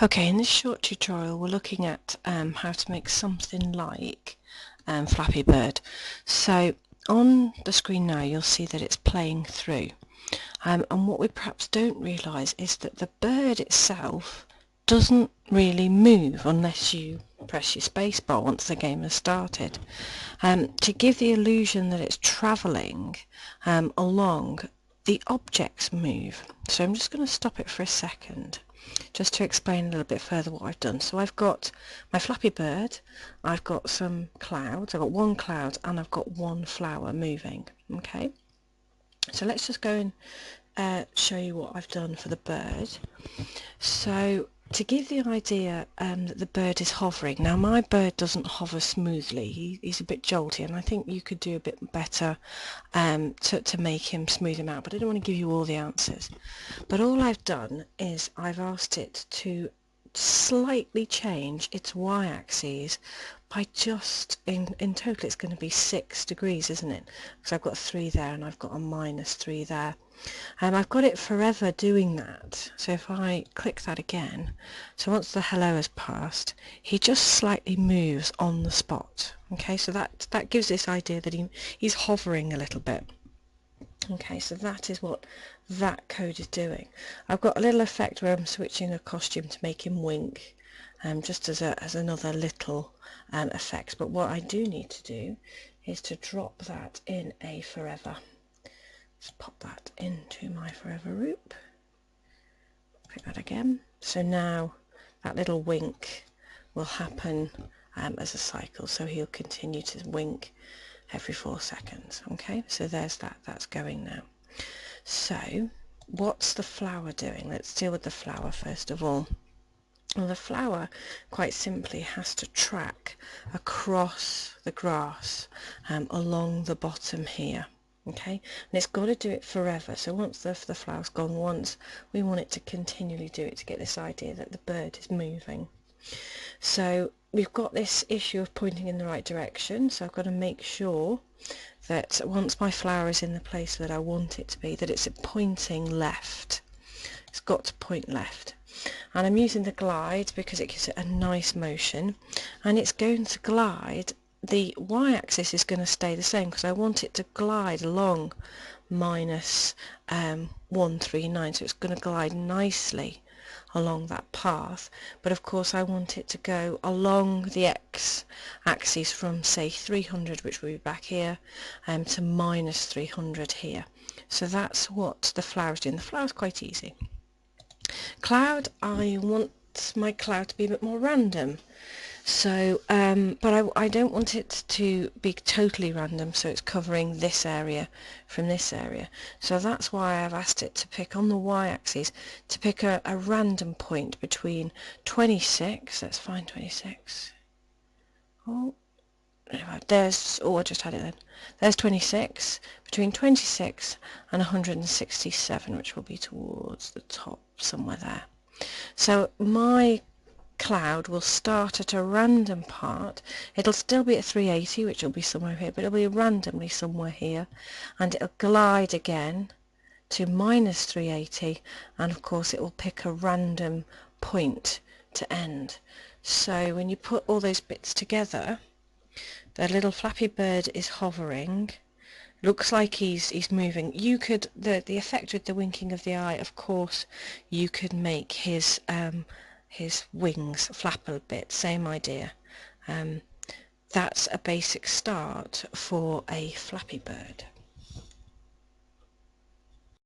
Okay, in this short tutorial we're looking at how to make something like Flappy Bird. So on the screen now you'll see that it's playing through, and what we perhaps don't realise is that the bird itself doesn't really move unless you press your space bar once the game has started. To give the illusion that it's travelling along, the objects move. So I'm just going to stop it for a second just to explain a little bit further what I've done. So I've got my Flappy Bird, I've got some clouds, I've got one cloud and I've got one flower moving. Okay, so let's just go and show you what I've done for the bird. So to give the idea that the bird is hovering, now my bird doesn't hover smoothly, he's a bit jolty, and I think you could do a bit better to make him smooth him out, but I don't want to give you all the answers. But all I've done is I've asked it to slightly change its y-axis by just, in total it's going to be 6 degrees, isn't it? Because I've got 3 there and I've got a -3 there. And I've got it forever doing that. So if I click that again, so once the hello has passed, he just slightly moves on the spot. Okay, so that gives this idea that he's hovering a little bit. Okay, so that is what that code is doing. I've got a little effect where I'm switching a costume to make him wink, just as another little effect. But what I do need to do is to drop that in a forever. Just pop that into my forever loop. Click that again. So now that little wink will happen as a cycle. So he'll continue to wink every 4 seconds. Okay, so there's that's going now. So what's the flower doing? Let's deal with the flower first of all. Well, the flower quite simply has to track across the grass along the bottom here. Okay, and it's got to do it forever. So once the flower's gone once, we want it to continually do it to get this idea that the bird is moving. So we've got this issue of pointing in the right direction, so I've got to make sure that once my flower is in the place that I want it to be, that it's pointing left. It's got to point left. And I'm using the glide because it gives it a nice motion, and it's going to glide. The y-axis is going to stay the same because I want it to glide along -139, so it's going to glide nicely along that path, but of course I want it to go along the x-axis from say 300, which will be back here, to -300 here. So that's what the flower's doing. The flower's quite easy. Cloud, I want my cloud to be a bit more random. So, but I don't want it to be totally random, so it's covering this area from this area. So that's why I've asked it to pick on the y-axis, to pick a random point between 26, let's find 26. Oh, there's, oh, I just had it then. There's 26, between 26 and 167, which will be towards the top somewhere there. So my cloud will start at a random part. It'll still be at 380, which will be somewhere here, but it'll be randomly somewhere here, and it'll glide again to -380, and of course it will pick a random point to end. So when you put all those bits together, the little Flappy Bird is hovering. Looks like he's moving. You could, the effect with the winking of the eye, of course you could make his wings flap a bit, same idea. That's a basic start for a Flappy Bird.